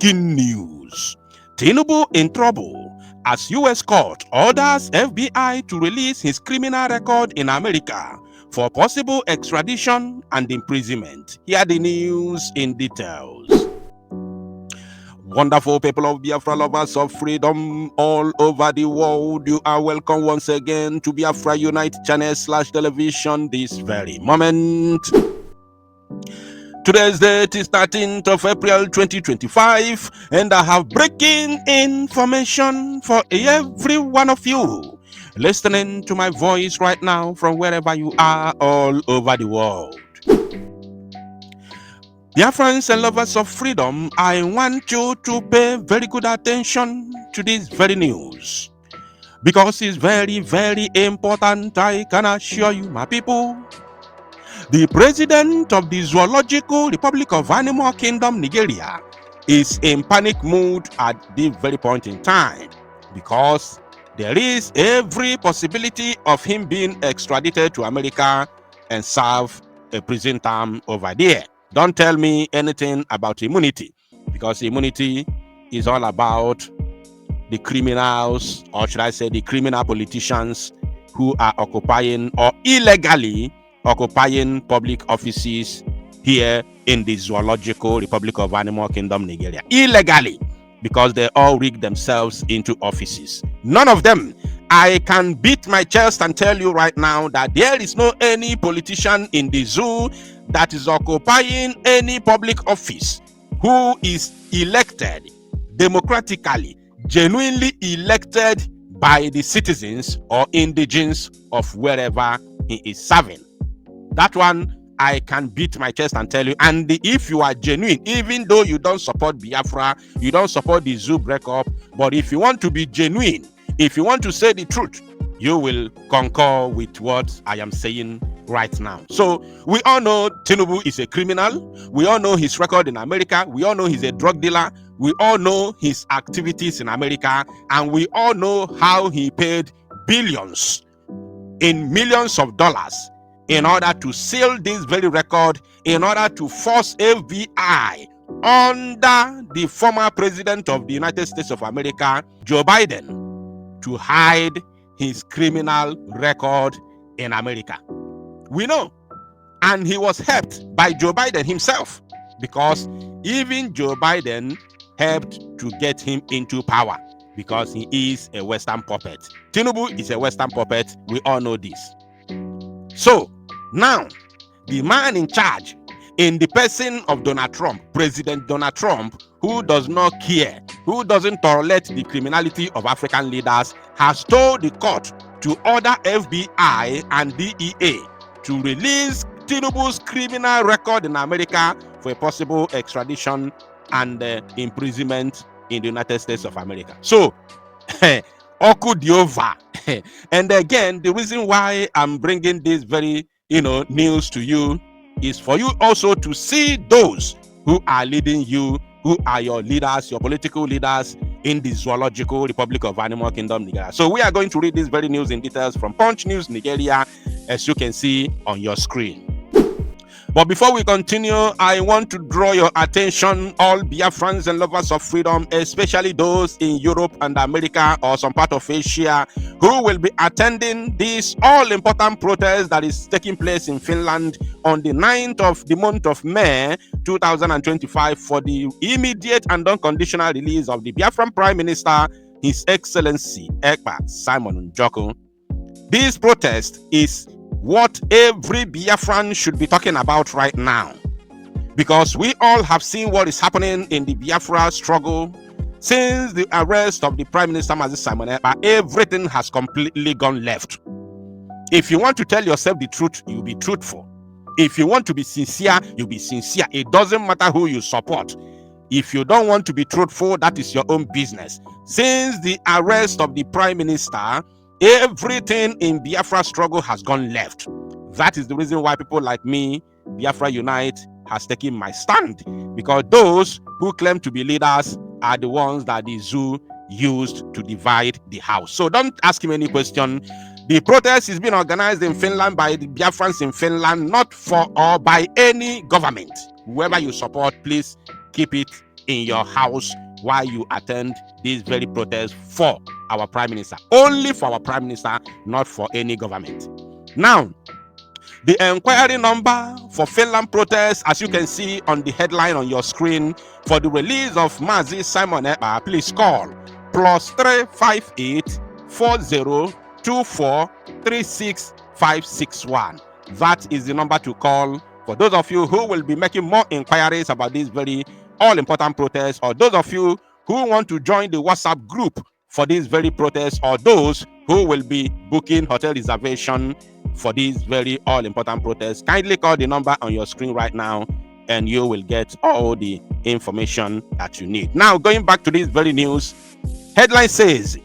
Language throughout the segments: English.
Breaking news. Tinubu in trouble as U.S. court orders FBI to release his criminal record in America for possible extradition and imprisonment. Hear the news in details. Wonderful people of Biafra, lovers of freedom all over the world, you are welcome once again to Biafra Unite channel /television this very moment. Today's date is 13th of April 2025, and I have breaking information for every one of you listening to my voice right now from wherever you are all over the world. Dear friends and lovers of freedom, I want you to pay very good attention to this very news because it's very, very important. I can assure you, my people. The president of the Zoological Republic of Animal Kingdom, Nigeria, is in panic mood at this very point in time because there is every possibility of him being extradited to America and serve a prison term over there. Don't tell me anything about immunity, because immunity is all about the criminals, or should I say the criminal politicians who are occupying or illegally occupying public offices here in the Zoological Republic of Animal Kingdom, Nigeria. Illegally, because they all rig themselves into offices. None of them. I can beat my chest and tell you right now that there is no any politician in the zoo that is occupying any public office who is elected democratically, genuinely elected by the citizens or indigents of wherever he is serving. That one I can beat my chest and tell you. And if you are genuine, even though you don't support Biafra, you don't support the zoo breakup, but if you want to be genuine, if you want to say the truth, you will concur with what I am saying right now. So we all know Tinubu is a criminal. We all know his record in America. We all know he's a drug dealer. We all know his activities in America. And we all know how he paid billions in millions of dollars in order to seal this very record, in order to force FBI under the former president of the United States of America, Joe Biden, to hide his criminal record in America. We know. And he was helped by Joe Biden himself, because even Joe Biden helped to get him into power, because he is a Western puppet. Tinubu is a Western puppet. We all know this. So now, the man in charge, in the person of Donald Trump, President Donald Trump, who does not care, who doesn't tolerate the criminality of African leaders, has told the court to order FBI and DEA to release Tinubu's criminal record in America for a possible extradition and imprisonment in the United States of America. So, Okudiova. And again, the reason why I'm bringing this very news to you is for you also to see those who are leading you, who are your leaders, your political leaders in the Zoological Republic of Animal Kingdom, Nigeria. So we are going to read this very news in details from Punch News Nigeria, as you can see on your screen. But before we continue, I want to draw your attention, all Biafrans and lovers of freedom, especially those in Europe and America or some part of Asia, who will be attending this all-important protest that is taking place in Finland on the 9th of the month of May 2025 for the immediate and unconditional release of the Biafran Prime Minister, His Excellency Ekpa Simon Njoku. This protest is what every Biafran should be talking about right now, because we all have seen what is happening in the Biafra struggle since the arrest of the Prime Minister Simon Ekpa. Everything has completely gone left. If you want to tell yourself the truth, you be truthful. If you want to be sincere, you be sincere. It doesn't matter who you support. If you don't want to be truthful, that is your own business. Since the arrest of the Prime Minister, everything in Biafra struggle has gone left. That is the reason why people like me, Biafra Unite, has taken my stand. Because those who claim to be leaders are the ones that the zoo used to divide the house. So don't ask him any question. The protest is being organized in Finland by the Biafrans in Finland, not for or by any government. Whoever you support, please keep it in your house while you attend this very protest for our Prime Minister. Only for our Prime Minister, not for any government. Now, the inquiry number for Finland protest, as you can see on the headline on your screen, for the release of Mazi Simon Ekpa, please call +358 4024 36561. That is the number to call for those of you who will be making more inquiries about this very all-important protest, or those of you who want to join the WhatsApp group for this very protest, or those who will be booking hotel reservation for this very all-important protest. Kindly call the number on your screen right now and you will get all the information that you need. Now, going back to this very news, headline says,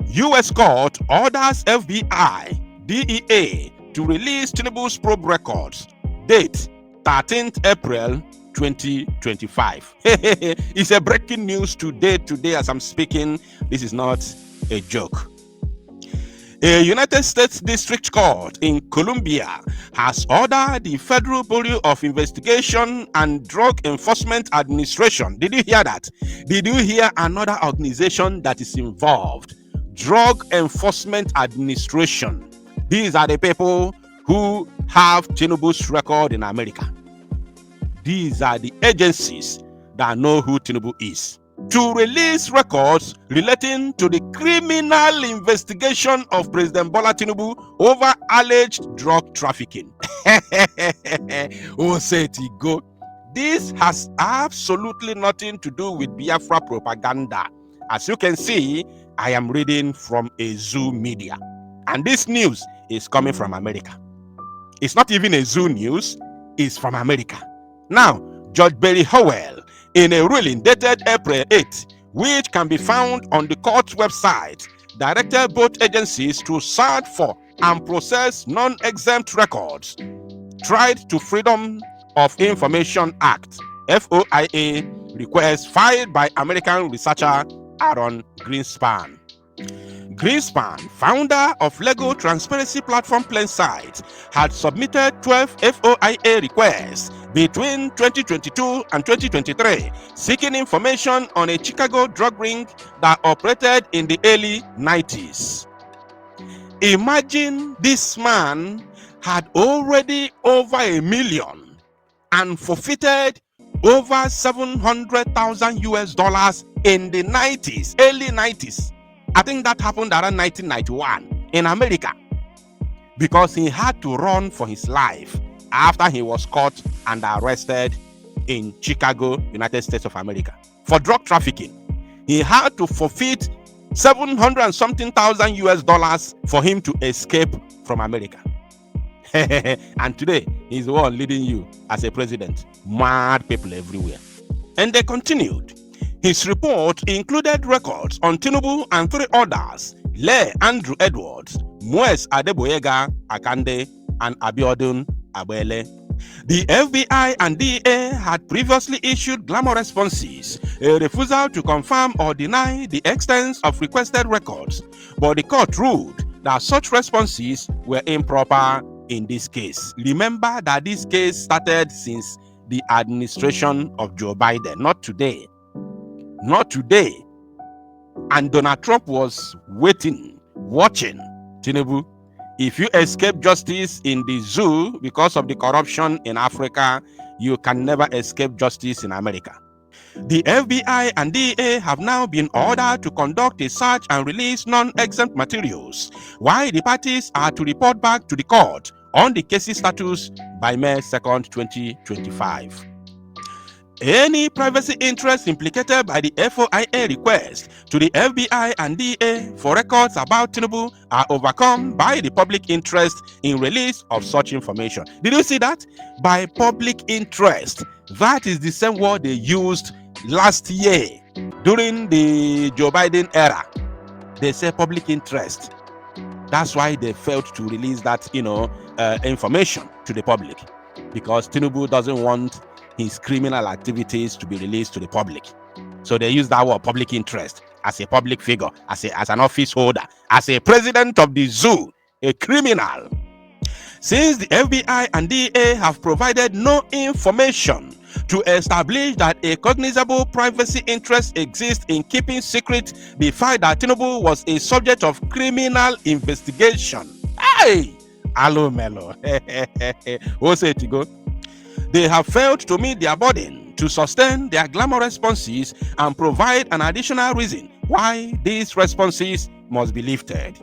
U.S. court orders FBI, DEA to release Tinubu's probe records. Date 13th April 2025. It's a breaking news today as I'm speaking. This is not a joke. A United States District Court in Columbia has ordered the Federal Bureau of Investigation and Drug Enforcement Administration. Did you hear that? Did you hear another organization that is involved? Drug Enforcement Administration. These are the people who have Tinubu's record in America. These are the agencies that know who Tinubu is, to release records relating to the criminal investigation of President Bola Tinubu over alleged drug trafficking. Oh, say it go. This has absolutely nothing to do with Biafra propaganda. As you can see, I am reading from a Zoo media, and this news is coming from America. It's not even a Zoo news, it's from America. Now, Judge Barry Howell, in a ruling dated April 8, which can be found on the court's website, directed both agencies to search for and process non-exempt records tried to Freedom of Information Act (FOIA) request filed by American researcher Aaron Greenspan. Greenspan, founder of Lego transparency platform Plainsight, had submitted 12 FOIA requests between 2022 and 2023, seeking information on a Chicago drug ring that operated in the early 90s. Imagine this man had already over $1 million and forfeited over 700,000 US dollars in the 90s, early 90s. I think that happened around 1991 in America, because he had to run for his life after he was caught and arrested in Chicago, United States of America, for drug trafficking. He had to forfeit 700 and something thousand US dollars for him to escape from America. And today, he's the one leading you as a president. Mad people everywhere. And they continued. His report included records on Tinubu and 3 others, Le Andrew Edwards, Moes Adeboyega Akande, and Abiodun Abele. The FBI and DEA had previously issued glamour responses, a refusal to confirm or deny the extent of requested records, but the court ruled that such responses were improper in this case. Remember that this case started since the administration of Joe Biden, not today. Not today. And Donald Trump was waiting, watching Tinubu. If you escape justice in the zoo because of the corruption in Africa, you can never escape justice in America. The FBI and DEA have now been ordered to conduct a search and release non-exempt materials, while the parties are to report back to the court on the case's status by May 2nd, 2025. Any privacy interest implicated by the FOIA request to the FBI and DEA for records about Tinubu are overcome by the public interest in release of such information. Did you see that? By public interest. That is the same word they used last year during the Joe Biden era. They say public interest. That's why they failed to release that, information to the public, because Tinubu doesn't want his criminal activities to be released to the public. So they use that word public interest as a public figure, as an office holder, as a president of the zoo, a criminal. Since the FBI and DEA have provided no information to establish that a cognizable privacy interest exists in keeping secret the fact that Tinubu was a subject of criminal investigation. Hey! Hello, Melo. What's it to go? They have failed to meet their burden to sustain their glamour responses and provide an additional reason why these responses must be lifted.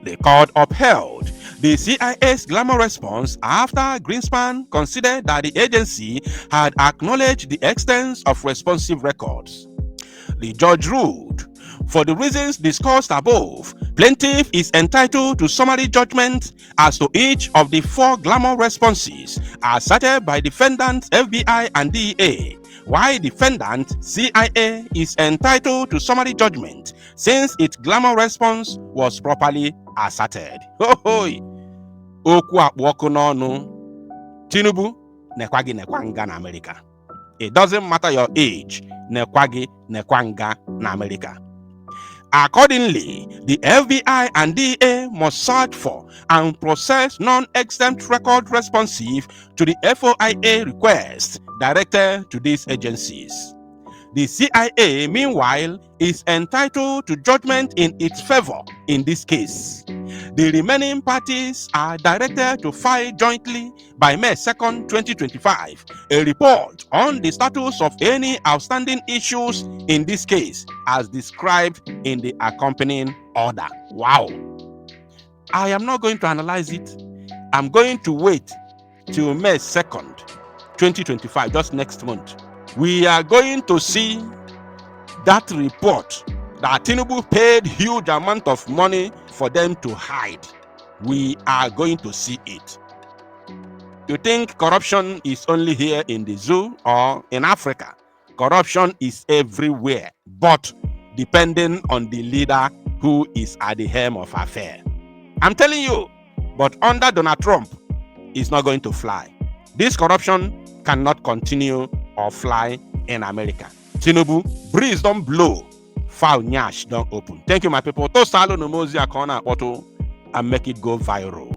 The court upheld the CIA's glamour response after Greenspan considered that the agency had acknowledged the extent of responsive records. The judge ruled, for the reasons discussed above, plaintiff is entitled to summary judgment as to each of the 4 glamour responses asserted by defendants FBI and DEA, while defendant CIA is entitled to summary judgment since its glamour response was properly asserted. Okwu akpọkụ n'ọnụ. Tinubu nekwa gị nekwa nga na America. It doesn't matter your age, nekwa gị nekwa nga na America. Accordingly, the FBI and DA must search for and process non-exempt record responsive to the FOIA request directed to these agencies. The CIA, meanwhile, is entitled to judgment in its favor in this case. The remaining parties are directed to file jointly by May 2nd, 2025, a report on the status of any outstanding issues in this case as described in the accompanying order. Wow. I am not going to analyze it. I'm going to wait till May 2nd, 2025, just next month. We are going to see that report that Tinubu paid huge amount of money for them to hide. We are going to see it. You think corruption is only here in the zoo or in Africa? Corruption is everywhere, but depending on the leader who is at the helm of affair. I'm telling you, but under Donald Trump, it's not going to fly. This corruption cannot continue or fly in America. Tinubu, breeze don't blow, foul nyash don't open. Thank you, my people. Toast alo no mozi akona auto and make it go viral.